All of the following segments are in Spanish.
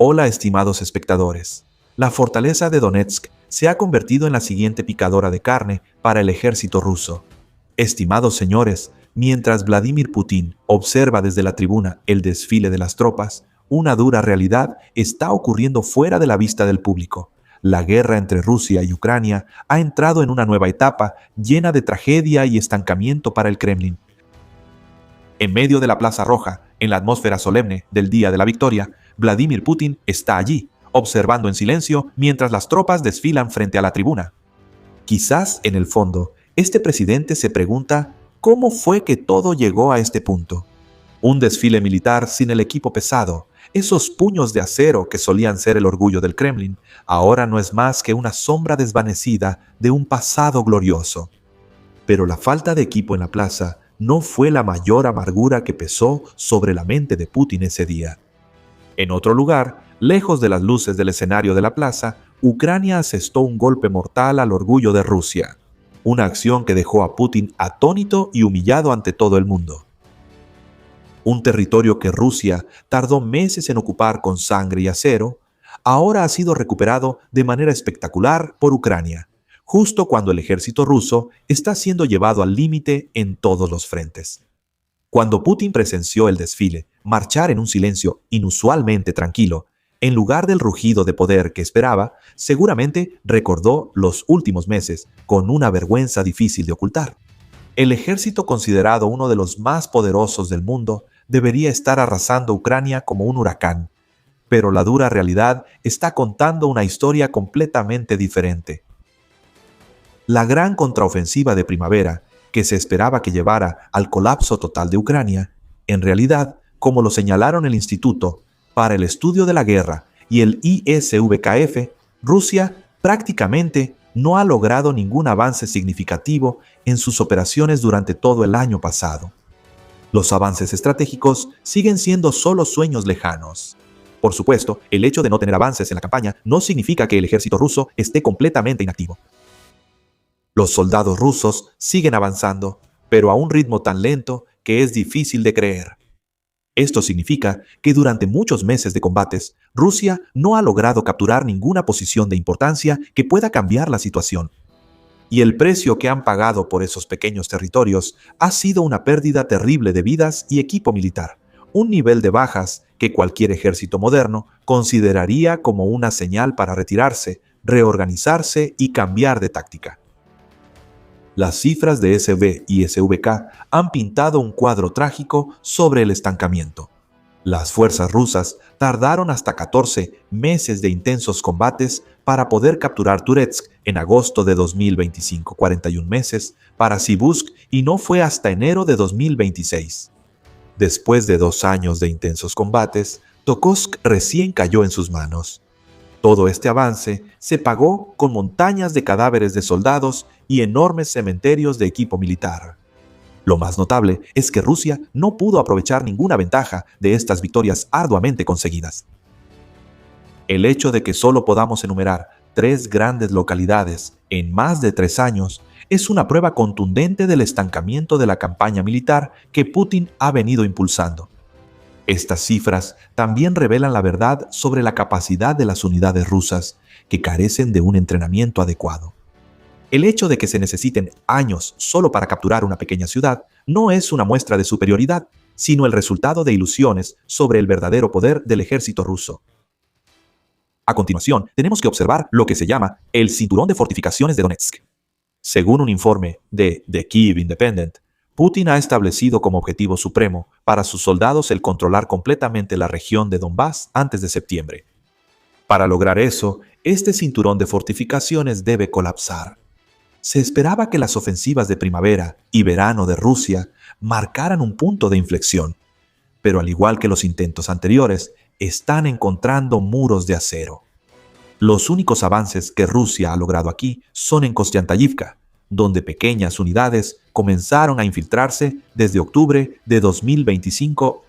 Hola, estimados espectadores. La fortaleza de Donetsk se ha convertido en la siguiente picadora de carne para el ejército ruso. Estimados señores, mientras Vladimir Putin observa desde la tribuna el desfile de las tropas, una dura realidad está ocurriendo fuera de la vista del público. La guerra entre Rusia y Ucrania ha entrado en una nueva etapa llena de tragedia y estancamiento para el Kremlin. En medio de la Plaza Roja, en la atmósfera solemne del Día de la Victoria, Vladimir Putin está allí, observando en silencio mientras las tropas desfilan frente a la tribuna. Quizás, en el fondo, este presidente se pregunta cómo fue que todo llegó a este punto. Un desfile militar sin el equipo pesado, esos puños de acero que solían ser el orgullo del Kremlin, ahora no es más que una sombra desvanecida de un pasado glorioso. Pero la falta de equipo en la plaza no fue la mayor amargura que pesó sobre la mente de Putin ese día. En otro lugar, lejos de las luces del escenario de la plaza, Ucrania asestó un golpe mortal al orgullo de Rusia, una acción que dejó a Putin atónito y humillado ante todo el mundo. Un territorio que Rusia tardó meses en ocupar con sangre y acero, ahora ha sido recuperado de manera espectacular por Ucrania, justo cuando el ejército ruso está siendo llevado al límite en todos los frentes. Cuando Putin presenció el desfile, marchar en un silencio inusualmente tranquilo, en lugar del rugido de poder que esperaba, seguramente recordó los últimos meses con una vergüenza difícil de ocultar. El ejército, considerado uno de los más poderosos del mundo, debería estar arrasando Ucrania como un huracán. Pero la dura realidad está contando una historia completamente diferente. La gran contraofensiva de primavera, que se esperaba que llevara al colapso total de Ucrania, en realidad, como lo señalaron el Instituto para el Estudio de la Guerra y el ISVKF, Rusia prácticamente no ha logrado ningún avance significativo en sus operaciones durante todo el año pasado. Los avances estratégicos siguen siendo solo sueños lejanos. Por supuesto, el hecho de no tener avances en la campaña no significa que el ejército ruso esté completamente inactivo. Los soldados rusos siguen avanzando, pero a un ritmo tan lento que es difícil de creer. Esto significa que durante muchos meses de combates, Rusia no ha logrado capturar ninguna posición de importancia que pueda cambiar la situación. Y el precio que han pagado por esos pequeños territorios ha sido una pérdida terrible de vidas y equipo militar, un nivel de bajas que cualquier ejército moderno consideraría como una señal para retirarse, reorganizarse y cambiar de táctica. Las cifras de SV y SVK han pintado un cuadro trágico sobre el estancamiento. Las fuerzas rusas tardaron hasta 14 meses de intensos combates para poder capturar Turetsk en agosto de 2025, 41 meses para Sibusk, y no fue hasta enero de 2026. Después de 2 años de intensos combates, Tokovsk recién cayó en sus manos. Todo este avance se pagó con montañas de cadáveres de soldados y enormes cementerios de equipo militar. Lo más notable es que Rusia no pudo aprovechar ninguna ventaja de estas victorias arduamente conseguidas. El hecho de que solo podamos enumerar 3 grandes localidades en más de 3 años es una prueba contundente del estancamiento de la campaña militar que Putin ha venido impulsando. Estas cifras también revelan la verdad sobre la capacidad de las unidades rusas, que carecen de un entrenamiento adecuado. El hecho de que se necesiten años solo para capturar una pequeña ciudad no es una muestra de superioridad, sino el resultado de ilusiones sobre el verdadero poder del ejército ruso. A continuación, tenemos que observar lo que se llama el cinturón de fortificaciones de Donetsk. Según un informe de The Kyiv Independent, Putin ha establecido como objetivo supremo para sus soldados el controlar completamente la región de Donbass antes de septiembre. Para lograr eso, este cinturón de fortificaciones debe colapsar. Se esperaba que las ofensivas de primavera y verano de Rusia marcaran un punto de inflexión, pero al igual que los intentos anteriores, están encontrando muros de acero. Los únicos avances que Rusia ha logrado aquí son en Kostiantayivka, donde pequeñas unidades comenzaron a infiltrarse desde octubre de 2025.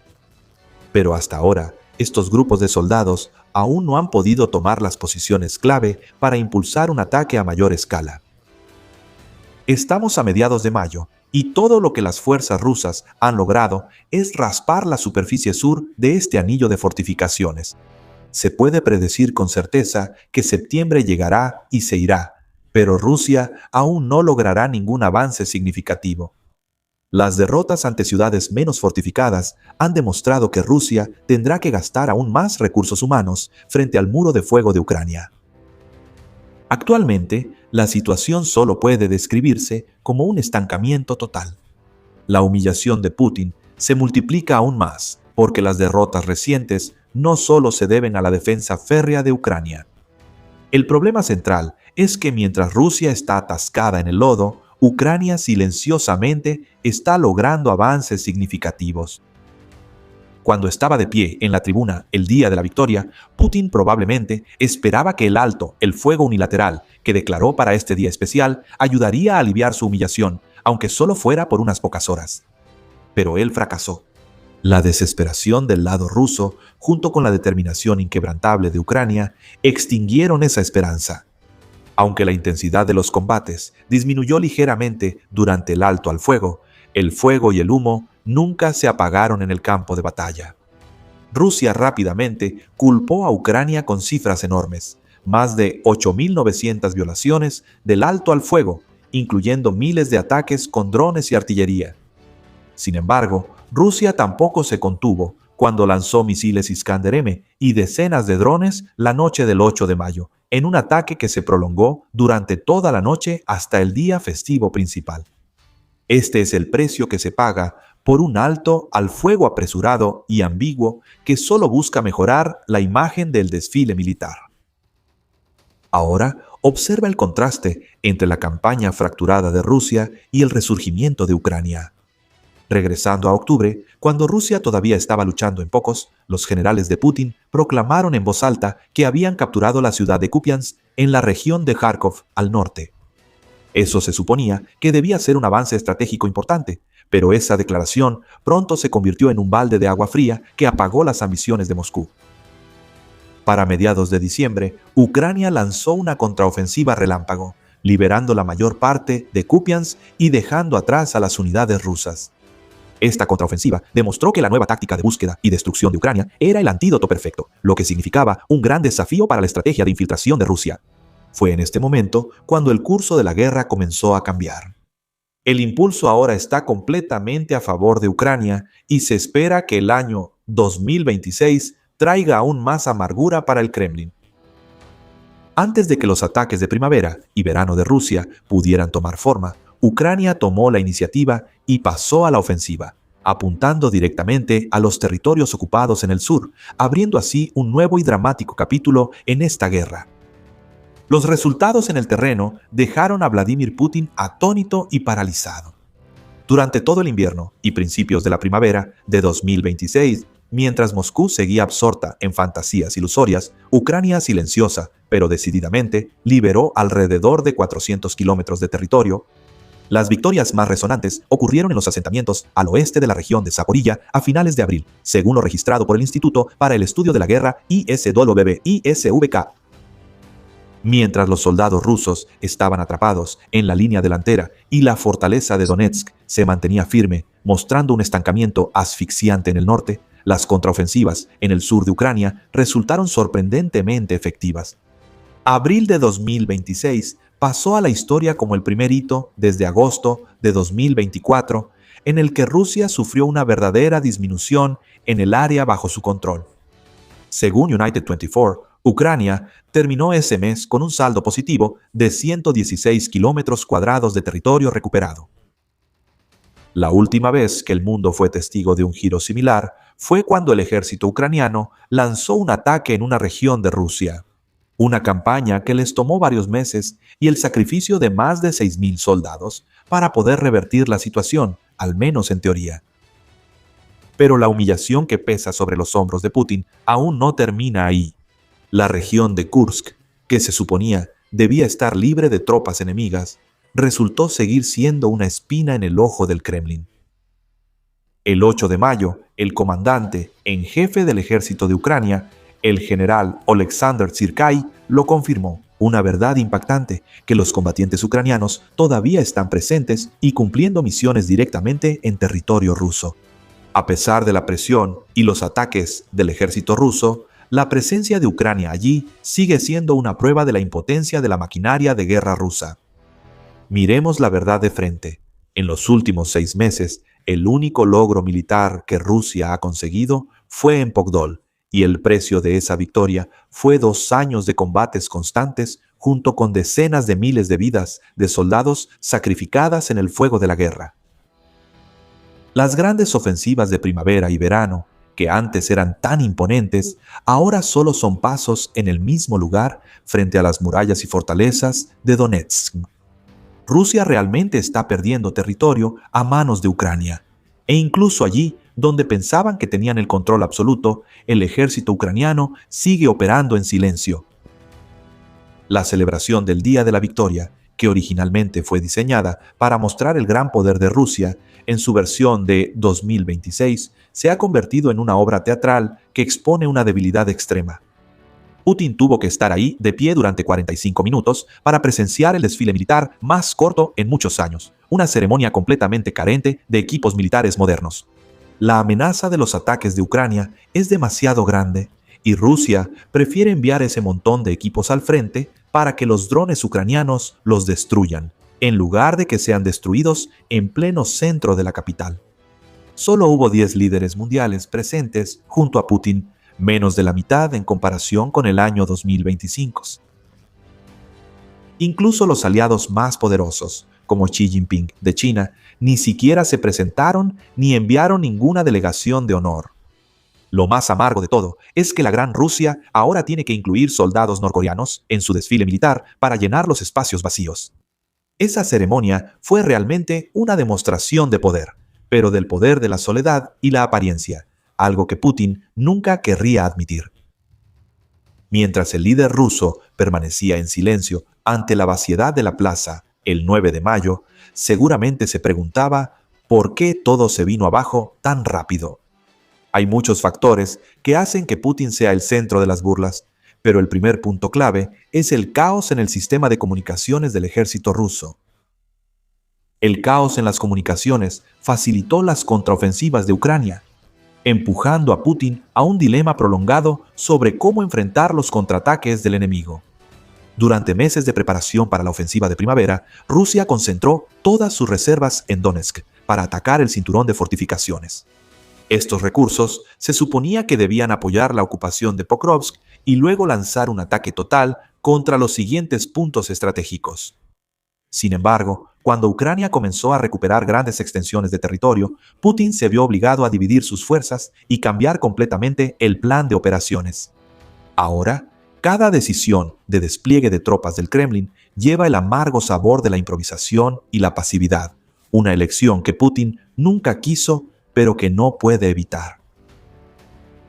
Pero hasta ahora, estos grupos de soldados aún no han podido tomar las posiciones clave para impulsar un ataque a mayor escala. Estamos a mediados de mayo y todo lo que las fuerzas rusas han logrado es raspar la superficie sur de este anillo de fortificaciones. Se puede predecir con certeza que septiembre llegará y se irá, pero Rusia aún no logrará ningún avance significativo. Las derrotas ante ciudades menos fortificadas han demostrado que Rusia tendrá que gastar aún más recursos humanos frente al muro de fuego de Ucrania. Actualmente, la situación solo puede describirse como un estancamiento total. La humillación de Putin se multiplica aún más porque las derrotas recientes no solo se deben a la defensa férrea de Ucrania. El problema central es que mientras Rusia está atascada en el lodo, Ucrania silenciosamente está logrando avances significativos. Cuando estaba de pie en la tribuna el día de la victoria, Putin probablemente esperaba que el alto, el fuego unilateral, que declaró para este día especial, ayudaría a aliviar su humillación, aunque solo fuera por unas pocas horas. Pero él fracasó. La desesperación del lado ruso, junto con la determinación inquebrantable de Ucrania, extinguieron esa esperanza. Aunque la intensidad de los combates disminuyó ligeramente durante el alto al fuego, el fuego y el humo nunca se apagaron en el campo de batalla. Rusia rápidamente culpó a Ucrania con cifras enormes, más de 8.900 violaciones del alto al fuego, incluyendo miles de ataques con drones y artillería. Sin embargo, Rusia tampoco se contuvo cuando lanzó misiles Iskander-M y decenas de drones la noche del 8 de mayo, en un ataque que se prolongó durante toda la noche hasta el día festivo principal. Este es el precio que se paga por un alto al fuego apresurado y ambiguo que solo busca mejorar la imagen del desfile militar. Ahora, observa el contraste entre la campaña fracturada de Rusia y el resurgimiento de Ucrania. Regresando a octubre, cuando Rusia todavía estaba luchando en pocos, los generales de Putin proclamaron en voz alta que habían capturado la ciudad de Kupiansk en la región de Kharkov al norte. Eso se suponía que debía ser un avance estratégico importante, pero esa declaración pronto se convirtió en un balde de agua fría que apagó las ambiciones de Moscú. Para mediados de diciembre, Ucrania lanzó una contraofensiva relámpago, liberando la mayor parte de Kupiansk y dejando atrás a las unidades rusas. Esta contraofensiva demostró que la nueva táctica de búsqueda y destrucción de Ucrania era el antídoto perfecto, lo que significaba un gran desafío para la estrategia de infiltración de Rusia. Fue en este momento cuando el curso de la guerra comenzó a cambiar. El impulso ahora está completamente a favor de Ucrania y se espera que el año 2026 traiga aún más amargura para el Kremlin. Antes de que los ataques de primavera y verano de Rusia pudieran tomar forma, Ucrania tomó la iniciativa y pasó a la ofensiva, apuntando directamente a los territorios ocupados en el sur, abriendo así un nuevo y dramático capítulo en esta guerra. Los resultados en el terreno dejaron a Vladimir Putin atónito y paralizado. Durante todo el invierno y principios de la primavera de 2026, mientras Moscú seguía absorta en fantasías ilusorias, Ucrania silenciosa, pero decididamente, liberó alrededor de 400 kilómetros de territorio. Las victorias más resonantes ocurrieron en los asentamientos al oeste de la región de Zaporilla a finales de abril, según lo registrado por el Instituto para el Estudio de la Guerra ISWB-ISVK. Mientras los soldados rusos estaban atrapados en la línea delantera y la fortaleza de Donetsk se mantenía firme, mostrando un estancamiento asfixiante en el norte, las contraofensivas en el sur de Ucrania resultaron sorprendentemente efectivas. Abril de 2026 pasó a la historia como el primer hito desde agosto de 2024 en el que Rusia sufrió una verdadera disminución en el área bajo su control. Según United 24, Ucrania terminó ese mes con un saldo positivo de 116 kilómetros cuadrados de territorio recuperado. La última vez que el mundo fue testigo de un giro similar fue cuando el ejército ucraniano lanzó un ataque en una región de Rusia. Una campaña que les tomó varios meses y el sacrificio de más de 6.000 soldados para poder revertir la situación, al menos en teoría. Pero la humillación que pesa sobre los hombros de Putin aún no termina ahí. La región de Kursk, que se suponía debía estar libre de tropas enemigas, resultó seguir siendo una espina en el ojo del Kremlin. El 8 de mayo, el comandante en jefe del ejército de Ucrania, el general Oleksandr Syrskyi, lo confirmó, una verdad impactante, que los combatientes ucranianos todavía están presentes y cumpliendo misiones directamente en territorio ruso. A pesar de la presión y los ataques del ejército ruso, La presencia de Ucrania allí sigue siendo una prueba de la impotencia de la maquinaria de guerra rusa. Miremos la verdad de frente. En los últimos 6 meses, el único logro militar que Rusia ha conseguido fue en Pogdol, y el precio de esa victoria fue 2 años de combates constantes junto con decenas de miles de vidas de soldados sacrificadas en el fuego de la guerra. Las grandes ofensivas de primavera y verano, que antes eran tan imponentes, ahora solo son pasos en el mismo lugar frente a las murallas y fortalezas de Donetsk. Rusia realmente está perdiendo territorio a manos de Ucrania, e incluso allí, donde pensaban que tenían el control absoluto, el ejército ucraniano sigue operando en silencio. La celebración del Día de la Victoria, que originalmente fue diseñada para mostrar el gran poder de Rusia, en su versión de 2026, se ha convertido en una obra teatral que expone una debilidad extrema. Putin tuvo que estar ahí de pie durante 45 minutos para presenciar el desfile militar más corto en muchos años, una ceremonia completamente carente de equipos militares modernos. La amenaza de los ataques de Ucrania es demasiado grande y Rusia prefiere enviar ese montón de equipos al frente para que los drones ucranianos los destruyan, en lugar de que sean destruidos en pleno centro de la capital. Solo hubo 10 líderes mundiales presentes junto a Putin, menos de la mitad en comparación con el año 2025. Incluso los aliados más poderosos, como Xi Jinping de China, ni siquiera se presentaron ni enviaron ninguna delegación de honor. Lo más amargo de todo es que la Gran Rusia ahora tiene que incluir soldados norcoreanos en su desfile militar para llenar los espacios vacíos. Esa ceremonia fue realmente una demostración de poder, pero del poder de la soledad y la apariencia, algo que Putin nunca querría admitir. Mientras el líder ruso permanecía en silencio ante la vaciedad de la plaza el 9 de mayo, seguramente se preguntaba por qué todo se vino abajo tan rápido. Hay muchos factores que hacen que Putin sea el centro de las burlas, pero el primer punto clave es el caos en el sistema de comunicaciones del ejército ruso. El caos en las comunicaciones facilitó las contraofensivas de Ucrania, empujando a Putin a un dilema prolongado sobre cómo enfrentar los contraataques del enemigo. Durante meses de preparación para la ofensiva de primavera, Rusia concentró todas sus reservas en Donetsk para atacar el cinturón de fortificaciones. Estos recursos se suponía que debían apoyar la ocupación de Pokrovsk y luego lanzar un ataque total contra los siguientes puntos estratégicos. Sin embargo, cuando Ucrania comenzó a recuperar grandes extensiones de territorio, Putin se vio obligado a dividir sus fuerzas y cambiar completamente el plan de operaciones. Ahora, cada decisión de despliegue de tropas del Kremlin lleva el amargo sabor de la improvisación y la pasividad, una elección que Putin nunca quiso, pero que no puede evitar.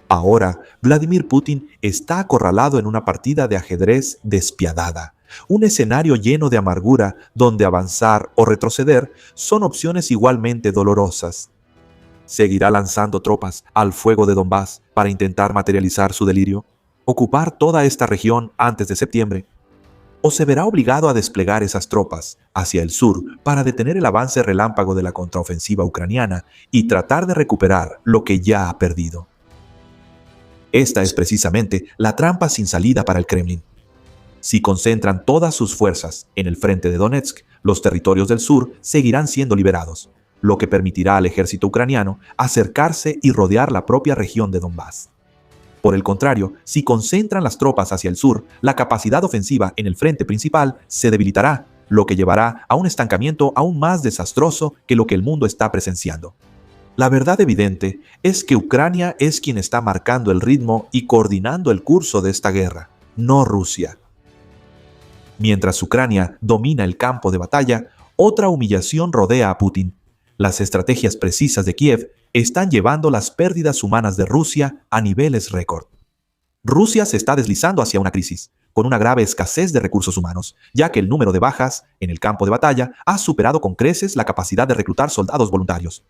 Ahora, Vladimir Putin está acorralado en una partida de ajedrez despiadada, un escenario lleno de amargura donde avanzar o retroceder son opciones igualmente dolorosas. ¿Seguirá lanzando tropas al fuego de Donbass para intentar materializar su delirio? ¿Ocupar toda esta región antes de septiembre? ¿O se verá obligado a desplegar esas tropas hacia el sur para detener el avance relámpago de la contraofensiva ucraniana y tratar de recuperar lo que ya ha perdido? Esta es precisamente la trampa sin salida para el Kremlin. Si concentran todas sus fuerzas en el frente de Donetsk, los territorios del sur seguirán siendo liberados, lo que permitirá al ejército ucraniano acercarse y rodear la propia región de Donbass. Por el contrario, si concentran las tropas hacia el sur, la capacidad ofensiva en el frente principal se debilitará, lo que llevará a un estancamiento aún más desastroso que lo que el mundo está presenciando. La verdad evidente es que Ucrania es quien está marcando el ritmo y coordinando el curso de esta guerra, no Rusia. Mientras Ucrania domina el campo de batalla, otra humillación rodea a Putin. Las estrategias precisas de Kiev están llevando las pérdidas humanas de Rusia a niveles récord. Rusia se está deslizando hacia una crisis, con una grave escasez de recursos humanos, ya que el número de bajas en el campo de batalla ha superado con creces la capacidad de reclutar soldados voluntarios.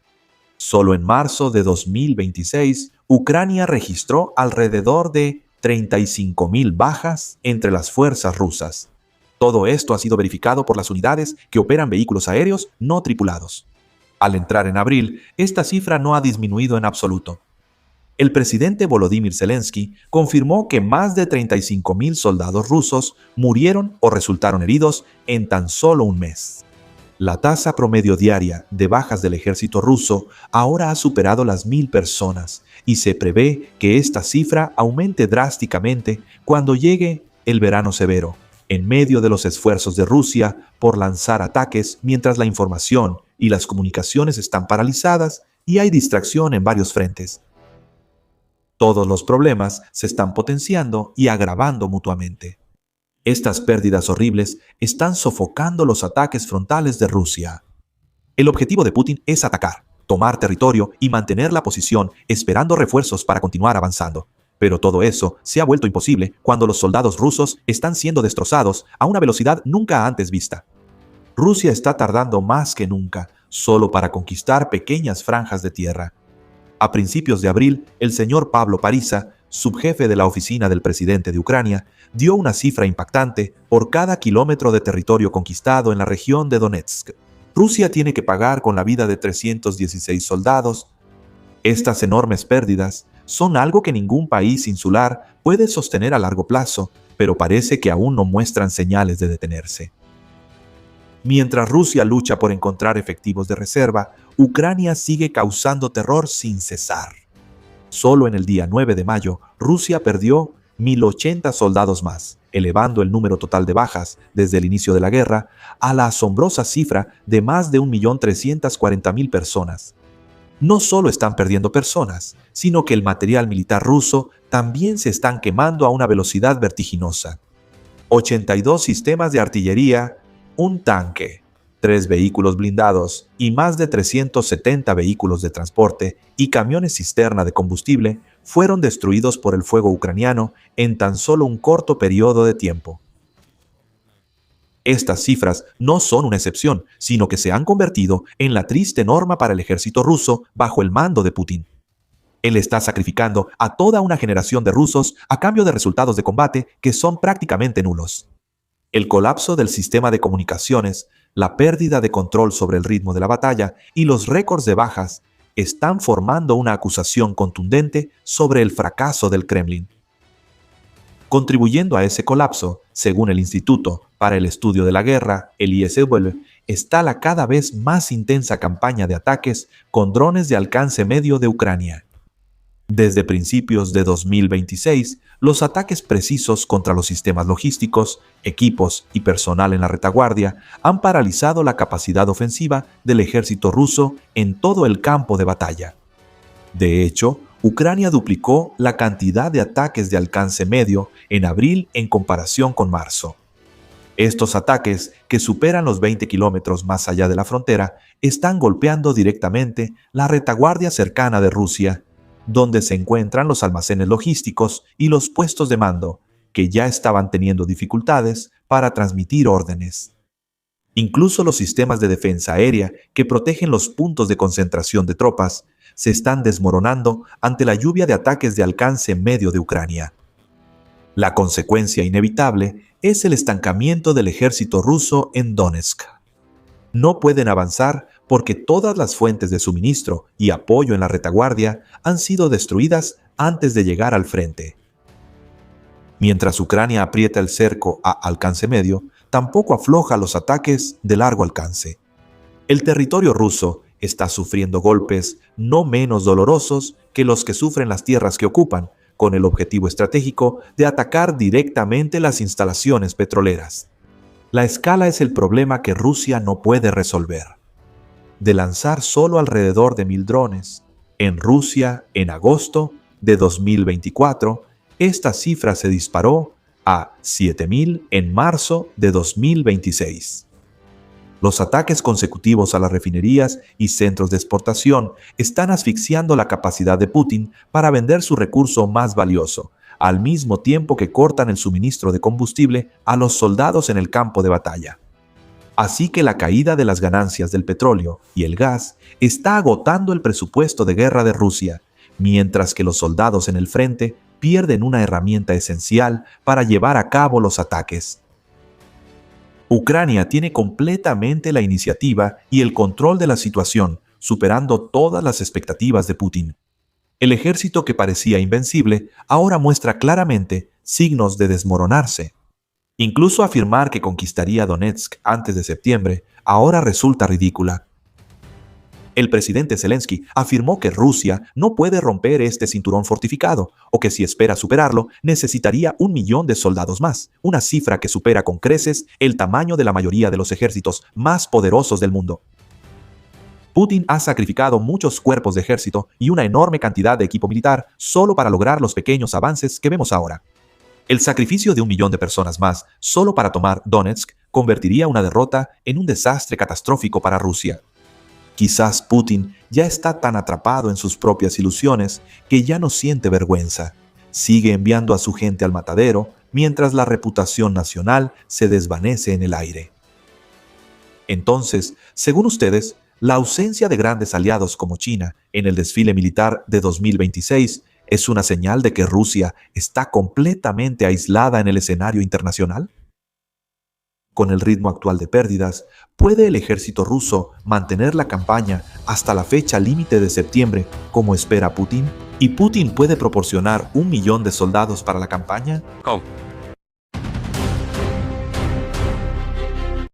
Solo en marzo de 2026, Ucrania registró alrededor de 35.000 bajas entre las fuerzas rusas. Todo esto ha sido verificado por las unidades que operan vehículos aéreos no tripulados. Al entrar en abril, esta cifra no ha disminuido en absoluto. El presidente Volodymyr Zelensky confirmó que más de 35.000 soldados rusos murieron o resultaron heridos en tan solo un mes. La tasa promedio diaria de bajas del ejército ruso ahora ha superado las 1.000 personas y se prevé que esta cifra aumente drásticamente cuando llegue el verano severo, en medio de los esfuerzos de Rusia por lanzar ataques mientras la información y las comunicaciones están paralizadas y hay distracción en varios frentes. Todos los problemas se están potenciando y agravando mutuamente. Estas pérdidas horribles están sofocando los ataques frontales de Rusia. El objetivo de Putin es atacar, tomar territorio y mantener la posición esperando refuerzos para continuar avanzando. Pero todo eso se ha vuelto imposible cuando los soldados rusos están siendo destrozados a una velocidad nunca antes vista. Rusia está tardando más que nunca solo para conquistar pequeñas franjas de tierra. A principios de abril, el señor Pablo Parisa, subjefe de la oficina del presidente de Ucrania, dio una cifra impactante por cada kilómetro de territorio conquistado en la región de Donetsk. Rusia tiene que pagar con la vida de 316 soldados. Estas enormes pérdidas son algo que ningún país insular puede sostener a largo plazo, pero parece que aún no muestran señales de detenerse. Mientras Rusia lucha por encontrar efectivos de reserva, Ucrania sigue causando terror sin cesar. Solo en el día 9 de mayo, Rusia perdió 1.080 soldados más, elevando el número total de bajas desde el inicio de la guerra a la asombrosa cifra de más de 1.340.000 personas. No solo están perdiendo personas, sino que el material militar ruso también se están quemando a una velocidad vertiginosa. 82 sistemas de artillería, un tanque, 3 vehículos blindados y más de 370 vehículos de transporte y camiones cisterna de combustible fueron destruidos por el fuego ucraniano en tan solo un corto periodo de tiempo. Estas cifras no son una excepción, sino que se han convertido en la triste norma para el ejército ruso bajo el mando de Putin. Él está sacrificando a toda una generación de rusos a cambio de resultados de combate que son prácticamente nulos. El colapso del sistema de comunicaciones, la pérdida de control sobre el ritmo de la batalla y los récords de bajas están formando una acusación contundente sobre el fracaso del Kremlin. Contribuyendo a ese colapso, según el Instituto para el Estudio de la Guerra, el ISW, está la cada vez más intensa campaña de ataques con drones de alcance medio de Ucrania. Desde principios de 2026, los ataques precisos contra los sistemas logísticos, equipos y personal en la retaguardia han paralizado la capacidad ofensiva del ejército ruso en todo el campo de batalla. De hecho, Ucrania duplicó la cantidad de ataques de alcance medio en abril en comparación con marzo. Estos ataques, que superan los 20 kilómetros más allá de la frontera, están golpeando directamente la retaguardia cercana de Rusia, donde se encuentran los almacenes logísticos y los puestos de mando, que ya estaban teniendo dificultades para transmitir órdenes. Incluso los sistemas de defensa aérea que protegen los puntos de concentración de tropas se están desmoronando ante la lluvia de ataques de alcance medio de Ucrania. La consecuencia inevitable es el estancamiento del ejército ruso en Donetsk. No pueden avanzar porque todas las fuentes de suministro y apoyo en la retaguardia han sido destruidas antes de llegar al frente. Mientras Ucrania aprieta el cerco a alcance medio, tampoco afloja los ataques de largo alcance. El territorio ruso está sufriendo golpes no menos dolorosos que los que sufren las tierras que ocupan, con el objetivo estratégico de atacar directamente las instalaciones petroleras. La escala es el problema que Rusia no puede resolver. De lanzar solo alrededor de 1.000 drones en Rusia en agosto de 2024, esta cifra se disparó a 7.000 en marzo de 2026. Los ataques consecutivos a las refinerías y centros de exportación están asfixiando la capacidad de Putin para vender su recurso más valioso, al mismo tiempo que cortan el suministro de combustible a los soldados en el campo de batalla. Así que la caída de las ganancias del petróleo y el gas está agotando el presupuesto de guerra de Rusia, mientras que los soldados en el frente pierden una herramienta esencial para llevar a cabo los ataques. Ucrania tiene completamente la iniciativa y el control de la situación, superando todas las expectativas de Putin. El ejército que parecía invencible ahora muestra claramente signos de desmoronarse. Incluso afirmar que conquistaría Donetsk antes de septiembre ahora resulta ridícula. El presidente Zelensky afirmó que Rusia no puede romper este cinturón fortificado, o que si espera superarlo, necesitaría 1 millón de soldados más, una cifra que supera con creces el tamaño de la mayoría de los ejércitos más poderosos del mundo. Putin ha sacrificado muchos cuerpos de ejército y una enorme cantidad de equipo militar solo para lograr los pequeños avances que vemos ahora. El sacrificio de 1 millón de personas más solo para tomar Donetsk convertiría una derrota en un desastre catastrófico para Rusia. Quizás Putin ya está tan atrapado en sus propias ilusiones que ya no siente vergüenza. Sigue enviando a su gente al matadero mientras la reputación nacional se desvanece en el aire. Entonces, según ustedes, la ausencia de grandes aliados como China en el desfile militar de 2026 es una señal de que Rusia está completamente aislada en el escenario internacional. Con el ritmo actual de pérdidas, ¿puede el ejército ruso mantener la campaña hasta la fecha límite de septiembre como espera Putin? ¿Y Putin puede proporcionar 1 millón de soldados para la campaña?